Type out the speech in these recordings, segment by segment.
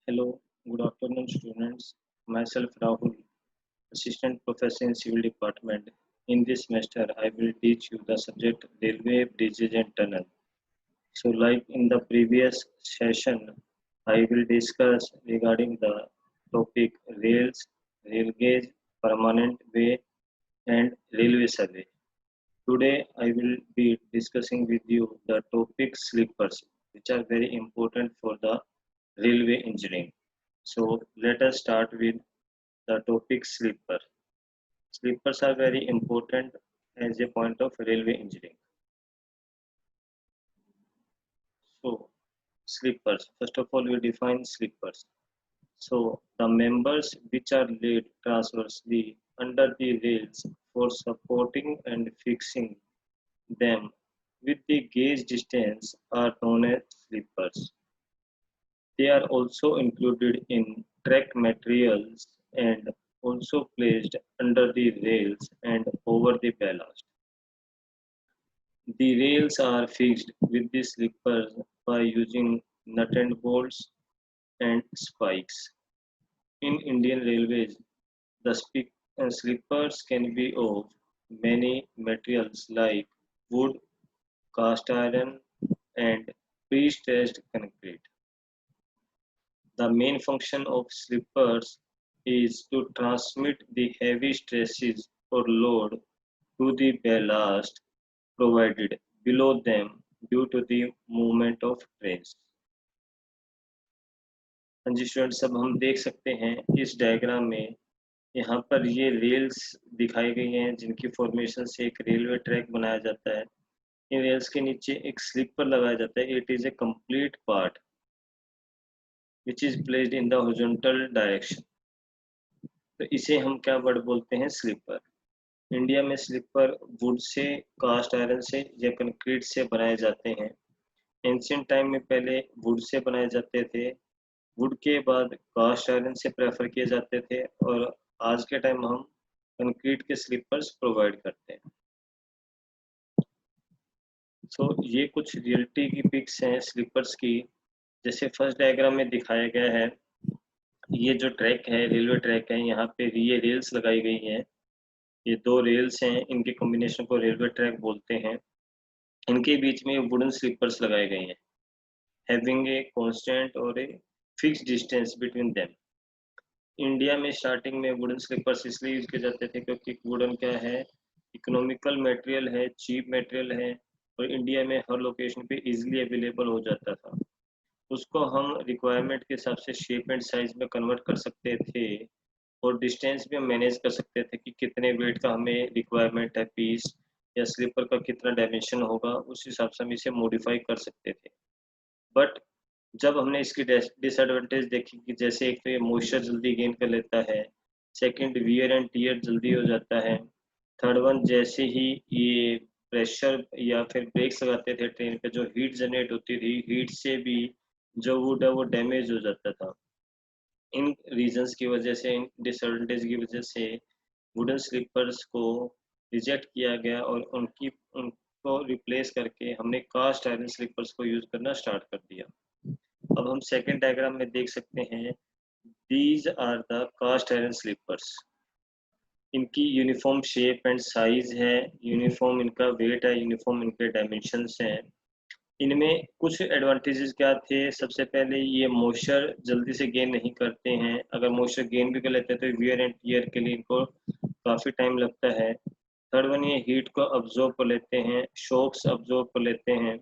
Hello, good afternoon, students. Myself Rahul, Assistant Professor in Civil Department. In this semester, I will teach you the subject Railway Bridges and Tunnel. So, like in the previous session, I will discuss regarding the topic rails, rail gauge, permanent way, and railway survey. Today, I will be discussing with you the topic sleepers, which are very important for the railway engineering. So let us start with the topic sleeper. Sleepers are very important as a point of railway engineering. So sleepers. First of all, we define sleepers. So the members which are laid transversely under the rails for supporting and fixing them with the gauge distance are known as sleepers. They are also included in track materials and also placed under the rails and over the ballast. The rails are fixed with the sleepers by using nut and bolts and spikes. In Indian Railways, the sleepers can be of many materials like wood, cast iron, and pre-stressed concrete. The main function of sleepers is to transmit the heavy stresses or load to the ballast provided below them due to the movement of trains. हाँ जी students, अब हम देख सकते हैं इस diagram में यहाँ पर ये रेल्स दिखाई गई हैं जिनकी फॉर्मेशन से एक रेलवे ट्रैक बनाया जाता है। इन रेल्स के नीचे एक स्लीपर लगाया जाता है। It is a complete part which is placed in the horizontal direction. तो इसे हम क्या वर्ड बोलते हैं? स्लीपर। इंडिया में स्लीपर वुड से, कास्ट आयरन से या कंक्रीट से बनाए जाते हैं। एंशियंट टाइम में पहले वुड से बनाए जाते थे, वुड के बाद कास्ट आयरन से प्रेफर किए जाते थे और आज के टाइम हम कंक्रीट के स्लीपर्स प्रोवाइड करते हैं। ये कुछ रियलिटी की पिक्स हैं स्लीपर्स की। जैसे फर्स्ट डायग्राम में दिखाया गया है, ये जो ट्रैक है रेलवे ट्रैक है, यहाँ पे ये रेल्स लगाई गई हैं। ये दो रेल्स हैं, इनके कॉम्बिनेशन को रेलवे ट्रैक बोलते हैं। इनके बीच में वुडन स्लीपर्स लगाए गए हैं, हैविंग ए कांस्टेंट और a fixed distance between them. India में स्टार्टिंग में वुडन स्लीपर्स इसलिए यूज किए जाते थे क्योंकि वुडन क्या है, इकोनॉमिकल मटेरियल है, चीप मटेरियल है और इंडिया में हर लोकेशन पे इजीली अवेलेबल हो जाता था। उसको हम रिक्वायरमेंट के हिसाब से शेप एंड साइज में कन्वर्ट कर सकते थे और डिस्टेंस भी हम मैनेज कर सकते थे कि कितने वेट का हमें रिक्वायरमेंट है पीस या स्लीपर का कितना डायमेंशन होगा, उस हिसाब से हम इसे मॉडिफाई कर सकते थे। बट जब हमने इसकी डिसएडवांटेज देखी कि जैसे एक तो ये मॉइस्चर जल्दी गेन कर लेता है, सेकंड वियर एंड टियर जल्दी हो जाता है, थर्ड वन जैसे ही ये प्रेशर या फिर ब्रेक्स लगाते थे ट्रेन पे जो हीट जनरेट होती थी, हीट से भी जो वुड है वो डैमेज हो जाता था। इन रीजंस की वजह से, इन डिसएडवांटेज की वजह से वुडन स्लीपर्स को रिजेक्ट किया गया और उनको रिप्लेस करके हमने कास्ट आयरन स्लीपर्स को यूज करना स्टार्ट कर दिया। अब हम सेकंड डायग्राम में देख सकते हैं, these are the cast iron sleepers. इनकी यूनिफॉर्म शेप एंड साइज है, यूनिफॉर्म इनका वेट है, यूनिफॉर्म इनके डायमेंशंस हैं। इनमें कुछ एडवांटेजेस क्या थे? सबसे पहले ये मॉइस्चर जल्दी से गेन नहीं करते हैं, अगर मॉइस्चर गेन भी कर लेते हैं तो वियर एंड टियर के लिए इनको काफ़ी टाइम लगता है। थर्ड वन, ये हीट को अब्जॉर्ब कर लेते हैं, शॉक्स अब्जॉर्ब कर लेते हैं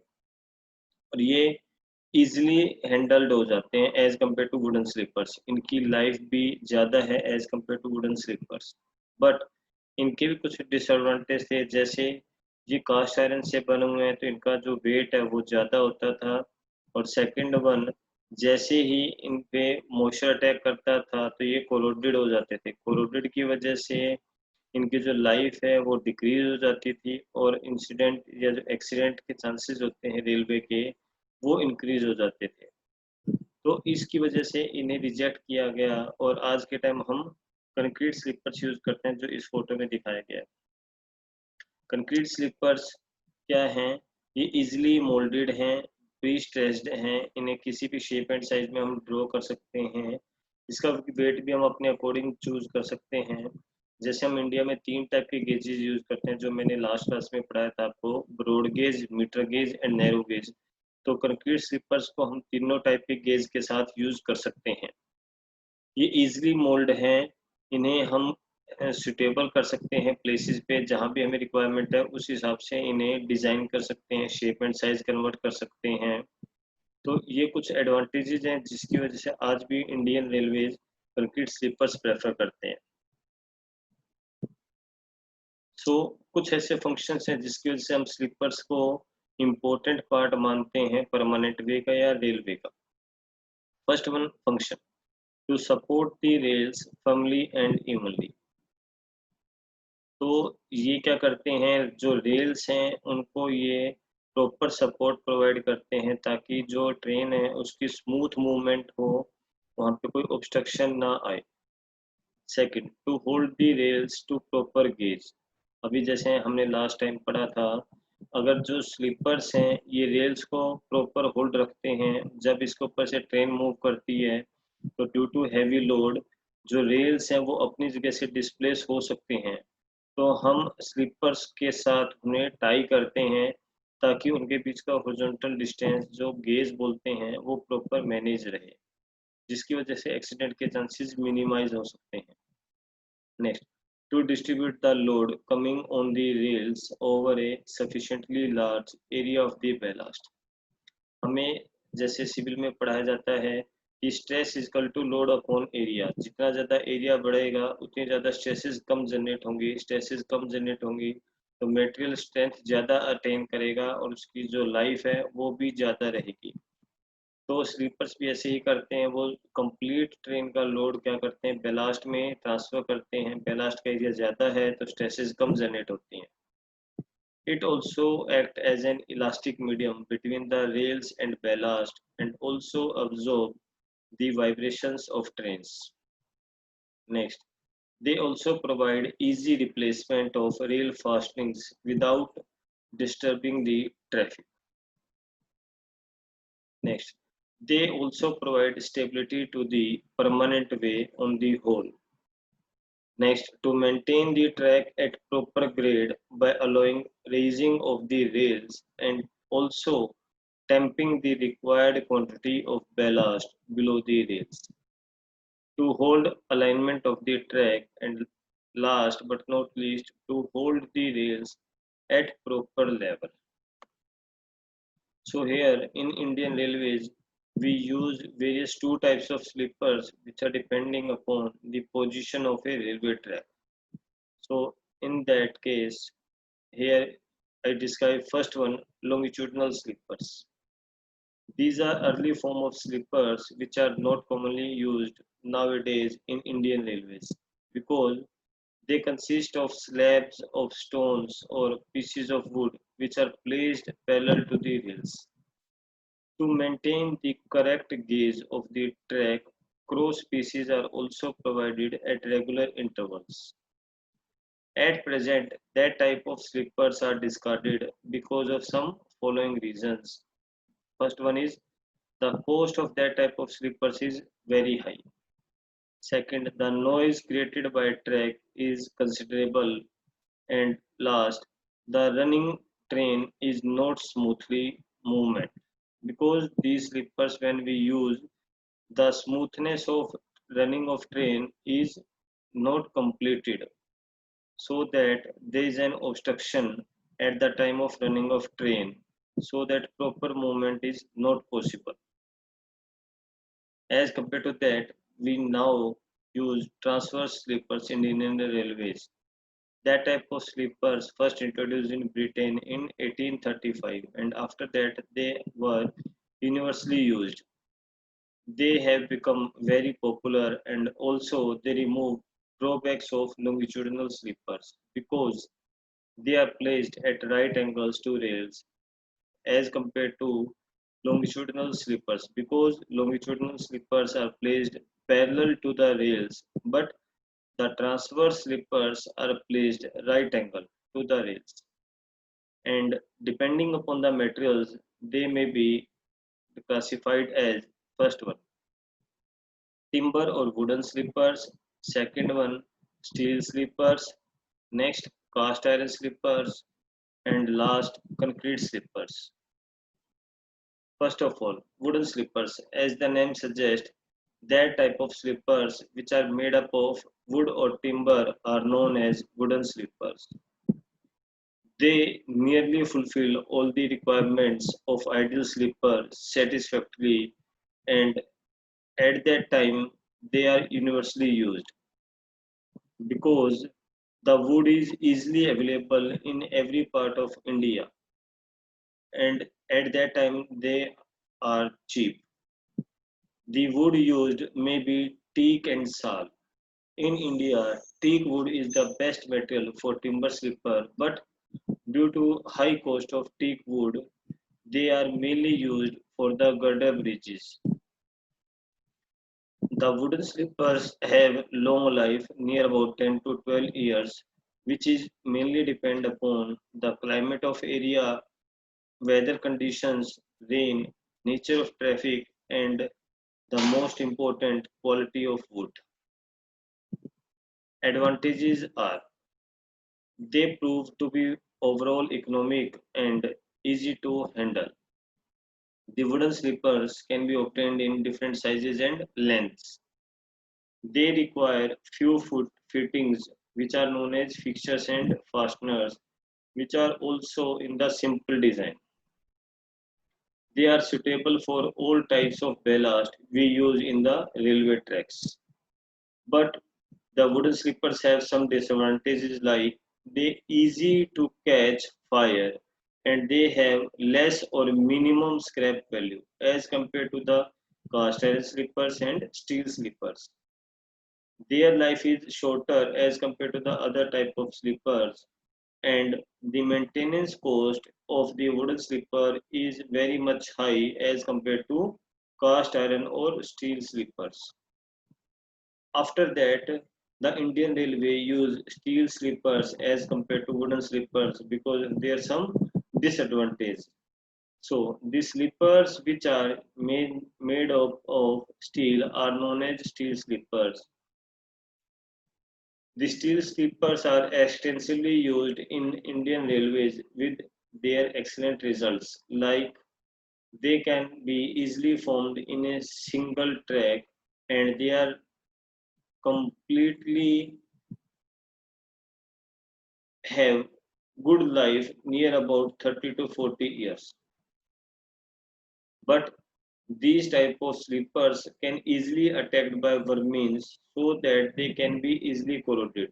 और ये इजीली हैंडल्ड हो जाते हैं as compare to wooden sleepers. इनकी लाइफ भी ज़्यादा है as compare to wooden sleepers. But इनके भी कुछ डिसएडवांटेज थे, जैसे ये कास्ट आयरन से बने हुए हैं तो इनका जो वेट है वो ज़्यादा होता था और सेकंड वन, जैसे ही इन पे मॉइस्चर अटैक करता था तो ये कोरोडेड हो जाते थे। कोरोडेड की वजह से इनकी जो लाइफ है वो डिक्रीज हो जाती थी और इंसिडेंट या जो एक्सीडेंट के चांसेस होते हैं रेलवे के, वो इंक्रीज हो जाते थे। तो इसकी वजह से इन्हें रिजेक्ट किया गया और आज के टाइम हम कंक्रीट स्लीपर्स यूज करते हैं जो इस फोटो में दिखाया गया है। कंक्रीट स्लीपर्स क्या हैं? ये इजीली मोल्डेड हैं, प्री स्ट्रेस्ड हैं, इन्हें किसी भी शेप एंड साइज में हम ड्रॉ कर सकते हैं। इसका वेट भी हम अपने अकॉर्डिंग चूज कर सकते हैं। जैसे हम इंडिया में 3 टाइप के गेजेस यूज करते हैं, जो मैंने लास्ट क्लास में पढ़ाया था आपको, broad gauge, metre gauge and narrow gauge. तो कंक्रीट स्लीपर्स को हम तीनों टाइप के गेज के साथ यूज कर सकते हैं। ये इजीली मोल्ड हैं, इन्हें हम सुटेबल कर सकते हैं प्लेसेस पे जहाँ भी हमें रिक्वायरमेंट है, उस हिसाब से इन्हें डिज़ाइन कर सकते हैं, शेप एंड साइज कन्वर्ट कर सकते हैं। तो ये कुछ एडवांटेजेस हैं जिसकी वजह से आज भी Indian railways concrete sleepers prefer करते हैं। कुछ ऐसे फंक्शंस हैं जिसकी वजह से हम स्लीपर्स को इम्पोर्टेंट पार्ट मानते हैं परमानेंट वे का या रेलवे का। First one function, to support the rails firmly and evenly. तो ये क्या करते हैं, जो रेल्स हैं उनको ये प्रॉपर सपोर्ट प्रोवाइड करते हैं ताकि जो ट्रेन है उसकी स्मूथ मूवमेंट हो, वहाँ पे कोई ऑब्स्ट्रक्शन ना आए। Second, to hold the rails to proper gauge. अभी जैसे हमने लास्ट टाइम पढ़ा था, अगर जो स्लीपर्स हैं ये रेल्स को प्रॉपर होल्ड रखते हैं, जब इसके ऊपर से ट्रेन मूव करती है तो ड्यू टू हैवी लोड जो रेल्स हैं वो अपनी जगह से डिस्प्लेस हो सकते हैं। तो हम स्लीपर्स के साथ उन्हें टाई करते हैं ताकि उनके बीच का हॉरिजॉन्टल डिस्टेंस जो गेज बोलते हैं वो प्रॉपर मैनेज रहे, जिसकी वजह से एक्सीडेंट के चांसेस मिनिमाइज हो सकते हैं। Next, to distribute the load coming on the rails over a sufficiently large area of the ballast. हमें जैसे सिविल में पढ़ाया जाता है कि stress is equal to load upon area. जितना ज़्यादा एरिया बढ़ेगा उतनी ज़्यादा स्ट्रेसेस कम जनरेट होंगी, स्ट्रेसेस कम जनरेट होंगी तो मटेरियल स्ट्रेंथ ज़्यादा अटेन करेगा और उसकी जो लाइफ है वो भी ज़्यादा रहेगी। तो स्लीपर्स भी ऐसे ही करते हैं, वो कंप्लीट ट्रेन का लोड क्या करते हैं, बेलास्ट में ट्रांसफर करते हैं। बेलास्ट का एरिया ज़्यादा है तो स्ट्रेसेस कम जनरेट होती हैं। It also acts as an elastic medium between the rails and ballast and also absorb the vibrations of trains. Next, they also provide easy replacement of rail fastenings without disturbing the traffic. Next, they also provide stability to the permanent way on the whole. Next, to maintain the track at proper grade by allowing raising of the rails and also tamping the required quantity of ballast below the rails. To hold alignment of the track and last but not least to hold the rails at proper level. So here in Indian Railways we use various two types of sleepers which are depending upon the position of a railway track. So in that case, here I describe first one, longitudinal sleepers. These are early form of sleepers which are not commonly used nowadays in Indian Railways because they consist of slabs of stones or pieces of wood which are placed parallel to the rails. To maintain the correct gauge of the track, cross pieces are also provided at regular intervals. At present, that type of slippers are discarded because of some following reasons. First one is the cost of that type of slippers is very high. Second, the noise created by track is considerable. And last, the running train is not smoothly movement. Because these slippers when we use, the smoothness of running of train is not completed, so that there is an obstruction at the time of running of train, so that proper movement is not possible. As compared to that, we now use transverse sleepers in Indian Railways. That type of sleepers first introduced in Britain in 1835 and after that they were universally used. They have become very popular and also they remove drawbacks of longitudinal sleepers because they are placed at right angles to rails as compared to longitudinal sleepers because longitudinal sleepers are placed parallel to the rails but the transverse sleepers are placed right angle to the rails and depending upon the materials they may be classified as first one timber or wooden slippers, second one steel slippers, next cast iron slippers, and last concrete slippers. First of all, wooden slippers, as the name suggests, that type of slippers which are made up of wood or timber are known as wooden slippers. They merely fulfill all the requirements of ideal slipper satisfactorily, and at that time they are universally used because the wood is easily available in every part of India, and at that time they are cheap. The wood used may be teak and sal. In India, teak wood is the best material for timber slipper, but due to high cost of teak wood, they are mainly used for the girder bridges. The wooden slippers have long life, near about 10 to 12 years, which is mainly depend upon the climate of area, weather conditions, rain, nature of traffic, and the most important quality of wood. Advantages are they prove to be overall economic and easy to handle. The wooden slippers can be obtained in different sizes and lengths. They require few foot fittings which are known as fixtures and fasteners which are also in the simple design. They are suitable for all types of ballast we use in the railway tracks. But the wooden slippers have some disadvantages like they easy to catch fire and they have less or minimum scrap value as compared to the cast iron slippers and steel slippers. Their life is shorter as compared to the other type of slippers, and the maintenance cost of the wooden slipper is very much high as compared to cast iron or steel slippers. After that, the Indian Railway use steel slippers as compared to wooden slippers because there are some disadvantage. So the slippers which are made of steel are known as steel slippers. The steel slippers are extensively used in Indian Railways with their excellent results. Like they can be easily formed in a single track and they are completely have good life near about 30 to 40 years. But these type of slippers can easily attacked by vermins so that they can be easily corroded.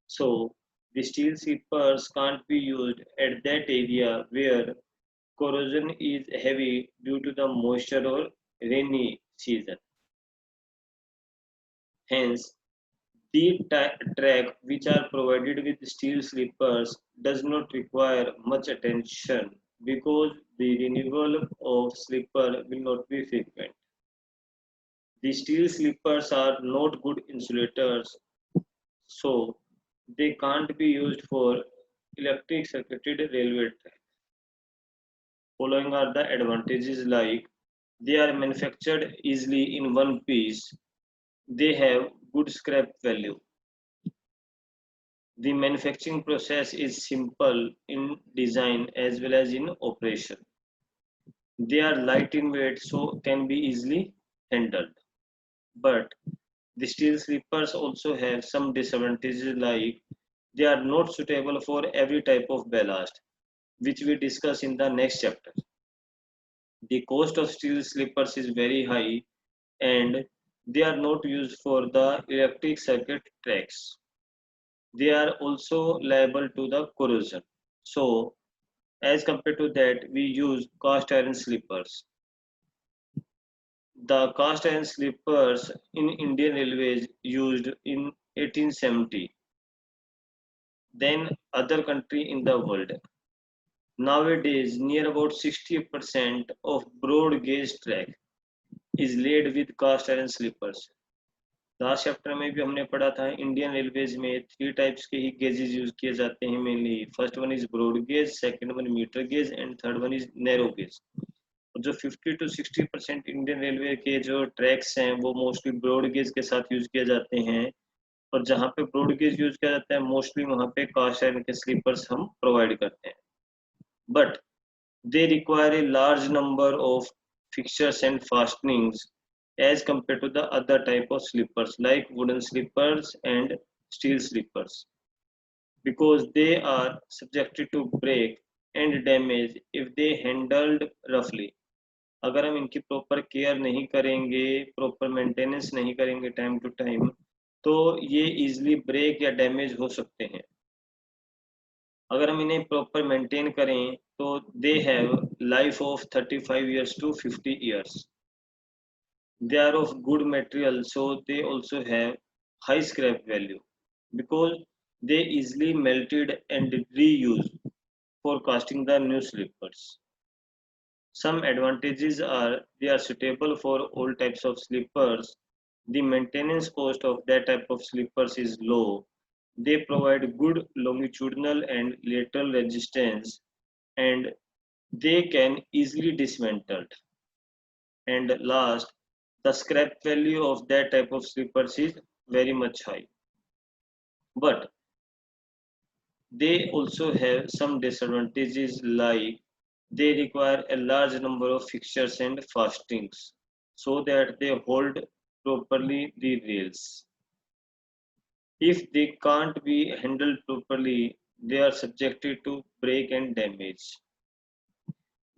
So the steel slippers can't be used at that area where corrosion is heavy due to the moisture or rainy season. Hence, the track which are provided with steel slippers does not require much attention because the renewal of slipper will not be frequent. The steel slippers are not good insulators, so they can't be used for electric circuited railway track. Following are the advantages like they are manufactured easily in one piece, they have good scrap value. The manufacturing process is simple in design as well as in operation. They are light in weight so can be easily handled. But the steel slippers also have some disadvantages like they are not suitable for every type of ballast, which we discuss in the next chapter. The cost of steel slippers is very high and they are not used for the electric circuit tracks. They are also liable to the corrosion. So, as compared to that, we use cast iron slippers. The cast iron slippers in Indian Railways used in 1870, then other country in the world. Nowadays, near about 60% of broad gauge track is laid with cast iron slippers. Last chapter में भी हमने पढ़ा था Indian railways में three types के ही gauges use किए जाते हैं mainly first one is broad gauge second one metre gauge and third one is narrow gauge जो 50 to 60% इंडियन रेलवे के जो ट्रैक्स हैं वो मोस्टली ब्रॉड गेज के साथ यूज किए जाते हैं, और जहाँ पे ब्रॉड गेज यूज किया जाता है मोस्टली वहाँ पे कास्ट आयरन के स्लीपर्स हम प्रोवाइड करते हैं, but they require a large number of fixtures and fastenings as compared to the other type of slippers like wooden slippers and steel slippers, because they are subjected to break and damage if they handled roughly. अगर हम इनकी proper care नहीं करेंगे, proper maintenance नहीं करेंगे time to time, तो ये easily break या डैमेज हो सकते हैं। अगर हम इन्हें प्रॉपर मेंटेन करें तो they have life of 35 years to 50 years. They are of good material, so they also have high scrap value because they easily melted and reused for casting the new slippers. Some advantages are they are suitable for all types of slippers. The maintenance cost of that type of slippers is low. They provide good longitudinal and lateral resistance, and they can easily dismantled. And last, the scrap value of that type of slippers is very much high. But they also have some disadvantages like they require a large number of fixtures and fastenings so that they hold properly the rails. If they can't be handled properly, they are subjected to break and damage.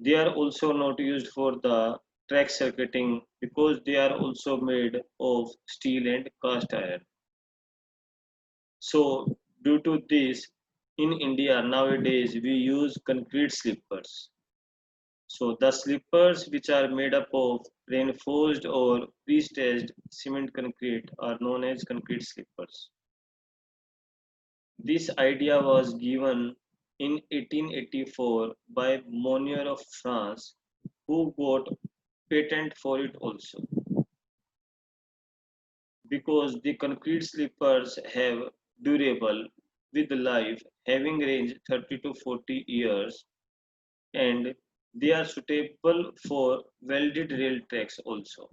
They are also not used for the track circuiting because they are also made of steel and cast iron. So, due to this, in India nowadays we use concrete slippers. So, the slippers which are made up of reinforced or pre-staged cement concrete are known as concrete slippers. This idea was given in 1884 by Monnier of France, who got patent for it also, because the concrete slippers have durable with life having range 30 to 40 years, and they are suitable for welded rail tracks also.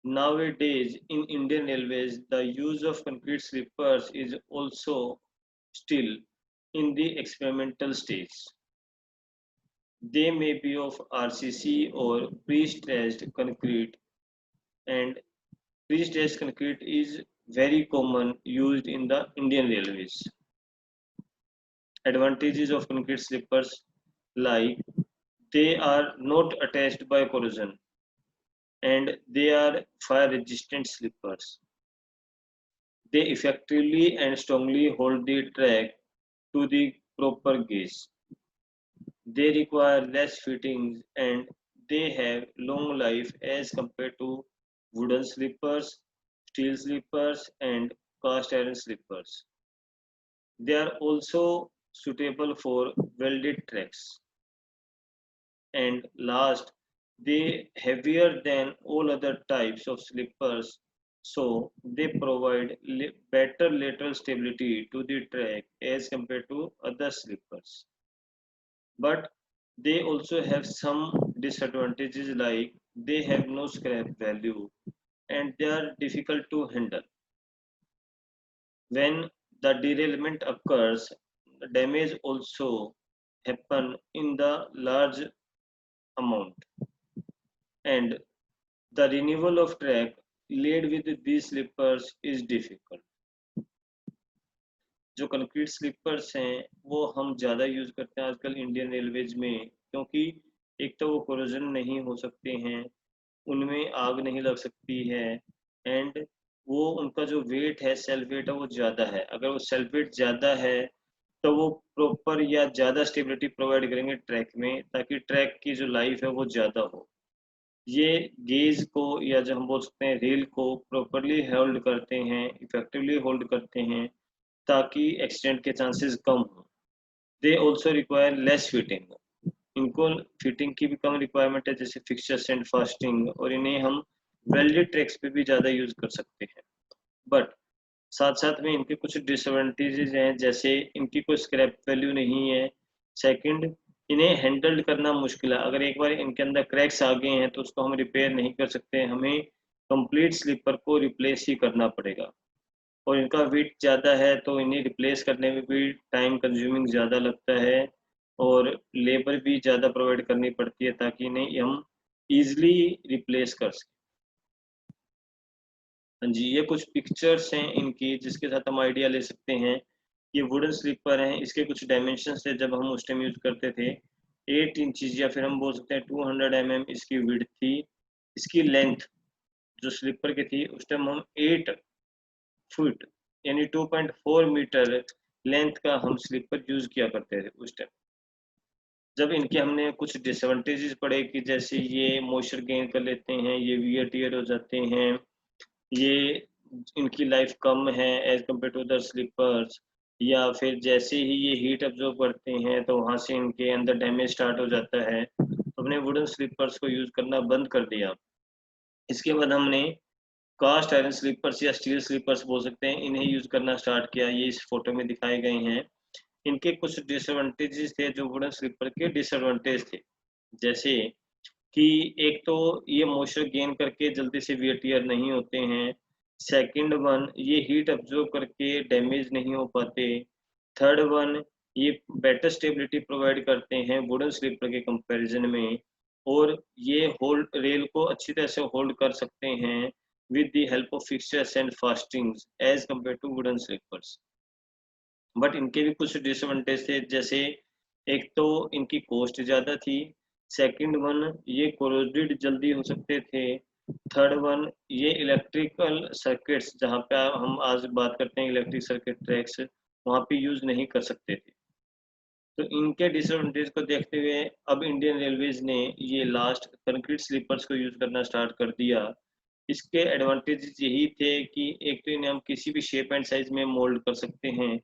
Nowadays in Indian Railways the use of concrete slippers is also still in the experimental stage. They may be of RCC or pre-stressed concrete, and pre-stressed concrete is very common used in the Indian Railways. Advantages of concrete slippers like they are not attached by corrosion and they are fire resistant slippers. They effectively and strongly hold the track to the proper gauge. They require less fittings and they have long life as compared to wooden slippers, steel slippers, and cast iron slippers. They are also suitable for welded tracks. And last, they heavier than all other types of slippers, so they provide better lateral stability to the track as compared to other slippers. But they also have some disadvantages like they have no scrap value and they are difficult to handle. When the derailment occurs, the damage also happen in the large amount, and the renewal of track laid with these slippers is difficult. जो concrete slippers हैं वो हम ज़्यादा use करते हैं आजकल Indian railways में, क्योंकि एक तो वो कोरोजन नहीं हो सकते हैं, उनमें आग नहीं लग सकती है, एंड वो उनका जो वेट है सेल्फ वेट है वो ज़्यादा है। अगर वो सेल्फ वेट ज़्यादा है तो वो प्रॉपर या ज़्यादा स्टेबिलिटी प्रोवाइड करेंगे ट्रैक में, ताकि ट्रैक की जो लाइफ है वो ज़्यादा हो। ये गेज को या जो हम बोल सकते हैं रेल को प्रॉपरली होल्ड करते हैं, इफेक्टिवली होल्ड करते हैं, ताकि एक्सीडेंट के चांसेस कम हो। They also require less fitting, इनको फिटिंग की भी कम रिक्वायरमेंट है जैसे फिक्सचर्स एंड फास्टिंग, और इन्हें हम वेल्डेड ट्रैक्स पे भी ज़्यादा यूज कर सकते हैं। बट साथ साथ में इनके कुछ डिसएडवांटेजेस हैं, जैसे इनकी कोई स्क्रैप वैल्यू नहीं है। सेकंड, इन्हें हैंडल करना मुश्किल है। अगर एक बार इनके अंदर क्रैक्स आ गए हैं तो उसको हम रिपेयर नहीं कर सकते, हमें कंप्लीट स्लीपर को रिप्लेस ही करना पड़ेगा। और इनका वेट ज़्यादा है तो इन्हें रिप्लेस करने में भी टाइम कंज्यूमिंग ज़्यादा लगता है और लेबर भी ज़्यादा प्रोवाइड करनी पड़ती है ताकि इन्हें हम ईज़िली रिप्लेस कर सकें। हाँ जी, ये कुछ पिक्चर्स हैं इनकी जिसके साथ हम आइडिया ले सकते हैं। ये वुडन स्लीपर हैं, इसके कुछ डायमेंशंस थे जब हम उस टाइम यूज़ करते थे। 8 इंचेस या फिर हम बोल सकते हैं 200 इसकी विड्थ थी। इसकी लेंथ जो स्लीपर की थी उस टाइम हम 8 फुट यानी 2.4 मीटर लेंथ का हम स्लीपर यूज़ किया करते थे उस टाइम। जब इनके हमने कुछ डिसएडवांटेजेस पढ़े कि जैसे ये मॉइस्चर गेन कर लेते हैं, ये वियर टियर हो जाते हैं, ये इनकी लाइफ कम है as compare to other sleepers, या फिर जैसे ही ये हीट अब्जॉर्ब करते हैं तो वहाँ से इनके अंदर डैमेज स्टार्ट हो जाता है, तो हमने वुडन स्लीपर्स को यूज़ करना बंद कर दिया। इसके बाद हमने कास्ट आयरन स्लीपर्स या स्टील स्लीपर्स बोल सकते हैं, इन्हें यूज़ करना स्टार्ट किया। ये इस फोटो में दिखाए गए हैं। इनके कुछ डिसएडवांटेजेस थे जो वुडन स्लीपर के डिसएडवांटेज थे। जैसे कि एक तो ये मॉइस्चर गेन करके जल्दी से वियर टियर नहीं होते हैं। सेकंड वन, ये हीट अब्ज़ॉर्ब करके डैमेज नहीं हो पाते। थर्ड वन, ये बेटर स्टेबिलिटी प्रोवाइड करते हैं वुडन स्लीपर के कंपैरिजन में, और ये होल्ड रेल को अच्छी तरह से होल्ड कर सकते हैं with the help of fixtures and fastenings as compare to wooden sleepers. But इनके भी कुछ डिसएडवांटेज थे, जैसे एक तो इनकी कॉस्ट ज़्यादा थी, सेकंड वन ये कोरोडेड जल्दी हो सकते थे, थर्ड वन ये इलेक्ट्रिकल सर्किट्स जहाँ पे हम आज बात करते हैं इलेक्ट्रिक सर्किट ट्रैक्स, वहाँ पे यूज़ नहीं कर सकते थे। तो इनके डिसएडवांटेज को देखते हुए अब इंडियन रेलवेज़ ने ये लास्ट कंक्रीट स्लीपर्स को यूज़ करना स्टार्ट कर दिया। इसके एडवांटेजेस यही थे कि एक तो इन्हें हम किसी भी शेप एंड साइज़ में मोल्ड कर सकते हैं।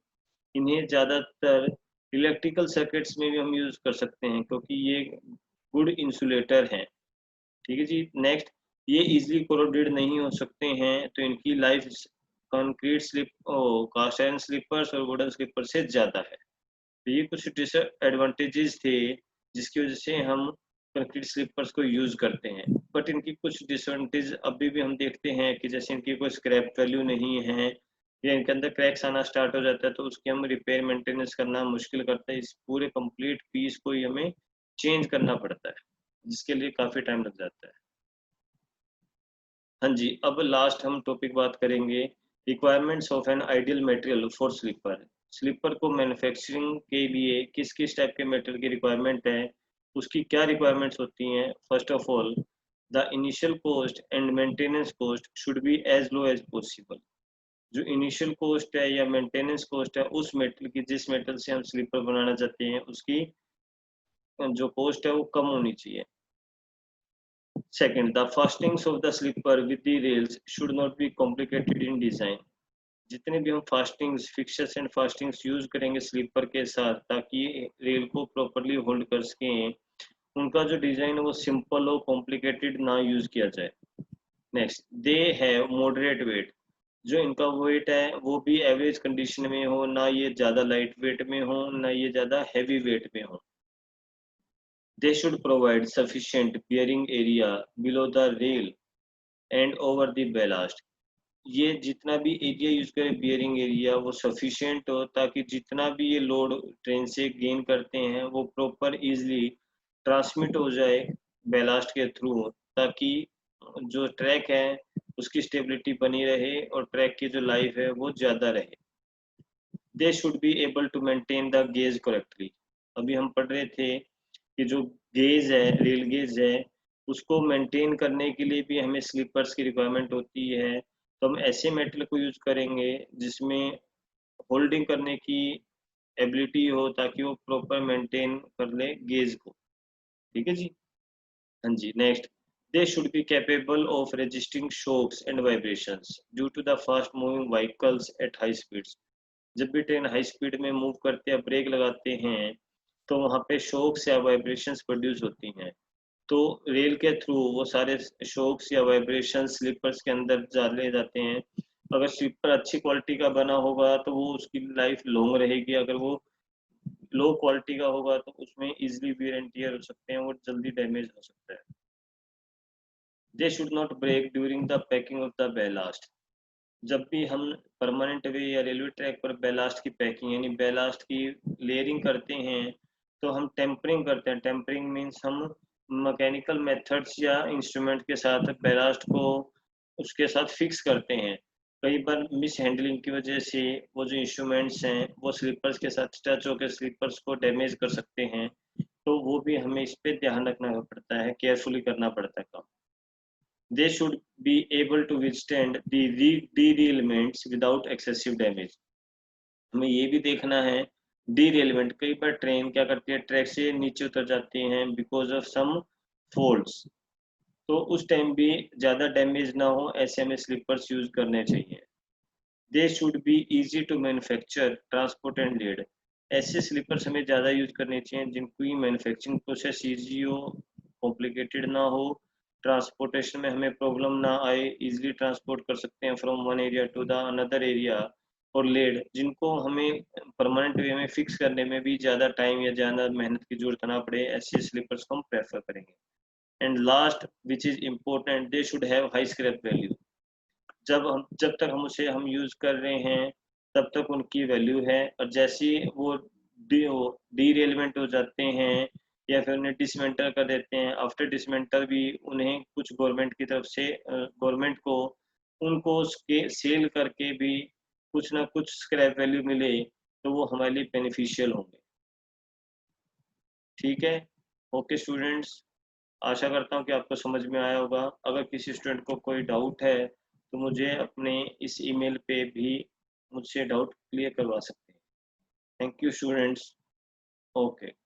इन्हें ज़्यादातर इलेक्ट्रिकल सर्किट्स में भी हम यूज़ कर सकते हैं क्योंकि ये गुड इंसुलेटर हैं। ठीक है जी। नेक्स्ट, ये ईज़िली कोरोडेड नहीं हो सकते हैं, तो इनकी life concrete cast iron sleepers और वुडन स्लीपर से ज़्यादा है। तो ये कुछ डिसएडवांटेजेस थे जिसकी वज़ह से हम कंक्रीट स्लीपर्स को यूज़ करते हैं। बट इनकी कुछ डिसएडवांटेज अभी भी हम देखते हैं कि जैसे इनकी कोई स्क्रैप वैल्यू नहीं है या इनके अंदर क्रैक्स आना स्टार्ट हो जाता है तो उसकी हम रिपेयर मेंटेनेंस करना मुश्किल करता है। इस पूरे कंप्लीट पीस को ही हमें चेंज करना पड़ता है, जिसके लिए काफ़ी टाइम लग जाता है। हाँ जी, अब लास्ट हम टॉपिक बात करेंगे requirements of an ideal material for sleeper. Sleeper को मैन्युफैक्चरिंग के लिए किस-किस टाइप के मटेरियल की रिक्वायरमेंट है, उसकी क्या रिक्वायरमेंट्स होती हैं? First of all, the initial cost and maintenance cost should be as low as possible. जो इनिशियल कॉस्ट है या मेंटेनेंस कॉस्ट है उस मेटल की, जिस मेटल से हम स्लीपर बनाना चाहते हैं उसकी जो कॉस्ट है वो कम होनी चाहिए। Second, the fastenings of the slipper with the rails should not be complicated in design. जितने भी हम फास्टिंग्स फिक्सर्स एंड फास्टिंग्स यूज करेंगे स्लीपर के साथ ताकि रेल को प्रॉपरली होल्ड कर सकें, उनका जो डिजाइन है वो सिंपल हो, कॉम्प्लिकेटेड ना यूज किया जाए। Next, they have moderate weight. जो इनका वेट है वो भी एवरेज कंडीशन में हो, ना ये ज़्यादा लाइट वेट में हो ना ये ज़्यादा हैवी वेट में हो। They should provide sufficient bearing area below the rail and over the ballast. ये जितना भी एरिया यूज करे बियरिंग एरिया वो सफिशिएंट हो ताकि जितना भी ये लोड ट्रेन से गेन करते हैं वो प्रॉपर इजीली ट्रांसमिट हो जाए बैलास्ट के थ्रू, ताकि जो ट्रैक है उसकी स्टेबिलिटी बनी रहे और ट्रैक की जो लाइफ है वो ज़्यादा रहे। They should be able to maintain the gauge correctly. अभी हम पढ़ रहे थे कि जो गेज है, रेल गेज है, उसको मेंटेन करने के लिए भी हमें स्लीपर्स की रिक्वायरमेंट होती है। तो हम ऐसे मेटल को यूज करेंगे जिसमें होल्डिंग करने की एबिलिटी हो ताकि वो प्रॉपर मेंटेन कर ले गेज को। ठीक है जी। हाँ जी। Next, they should be capable of resisting shocks and vibrations due to the fast moving vehicles at high speeds. जब भी ट्रेन हाई स्पीड में मूव करते हैं, ब्रेक लगाते हैं, तो वहाँ पे शॉक्स या वाइब्रेशंस प्रोड्यूस होती हैं। तो रेल के थ्रू वो सारे शॉक्स या वाइब्रेशन स्लीपर्स के अंदर डाले जाते हैं। अगर स्लीपर अच्छी क्वालिटी का बना होगा तो वो उसकी लाइफ लॉन्ग रहेगी। अगर वो लो क्वालिटी का होगा तो उसमें इजिली वियर एंड टियर हो सकते हैं और जल्दी डैमेज हो सकता है। They should not break during the packing of the ballast. जब भी हम परमानेंट वे या रेलवे ट्रैक पर बैलास्ट की पैकिंग यानी बैलास्ट की लेयरिंग करते हैं तो हम टेम्परिंग करते हैं। टेम्परिंग मीन्स हम मैकेनिकल मेथड्स या इंस्ट्रूमेंट के साथ बैलास्ट को उसके साथ फिक्स करते हैं। कई बार मिस हैंडलिंग की वजह से वो जो इंस्ट्रूमेंट्स हैं वो स्लीपर्स के साथ टच होकर स्लीपर्स को डैमेज कर सकते हैं, तो वो भी हमें इस पे ध्यान रखना पड़ता है, केयरफुली करना पड़ता है काम। They should be able to withstand the derailments without excessive damage। हमें ये भी देखना है डीरेलमेंट, कई बार ट्रेन क्या करती है ट्रैक से नीचे उतर जाती हैं बिकॉज ऑफ सम फॉल्ट्स, तो उस टाइम भी ज़्यादा डैमेज ना हो ऐसे हमें स्लीपर्स यूज करने चाहिए। They should be easy to manufacture transport and lead. ऐसे स्लीपर्स हमें ज़्यादा यूज करने चाहिए जिनकी मैन्युफैक्चरिंग प्रोसेस ईजी हो, कॉम्प्लिकेटेड ना हो, ट्रांसपोर्टेशन में हमें प्रॉब्लम ना आए, इजीली ट्रांसपोर्ट कर सकते हैं from one area to the another area. और लेड जिनको हमें परमानेंट वे में फिक्स करने में भी ज़्यादा टाइम या ज़्यादा मेहनत की जरूरत ना पड़े, ऐसे स्लीपर्स को हम प्रेफर करेंगे। And last which is important, they should have high scrap value. जब तक हम उसे हम यूज कर रहे हैं तब तक उनकी वैल्यू है, और जैसे ही वो डीरेलमेंट हो जाते हैं या फिर उन्हें डिसमेंटल कर देते हैं, आफ्टर डिसमेंटल भी उन्हें कुछ गवर्नमेंट की तरफ से गवर्नमेंट को उनको उसके सेल करके भी कुछ ना कुछ स्क्रैप वैल्यू मिले तो वो हमारे लिए बेनिफिशियल होंगे। ठीक है, ओके स्टूडेंट्स, आशा करता हूँ कि आपको समझ में आया होगा। अगर किसी स्टूडेंट को कोई डाउट है तो मुझे अपने इस ईमेल पे भी मुझसे डाउट क्लियर करवा सकते हैं। Thank you students. ओके।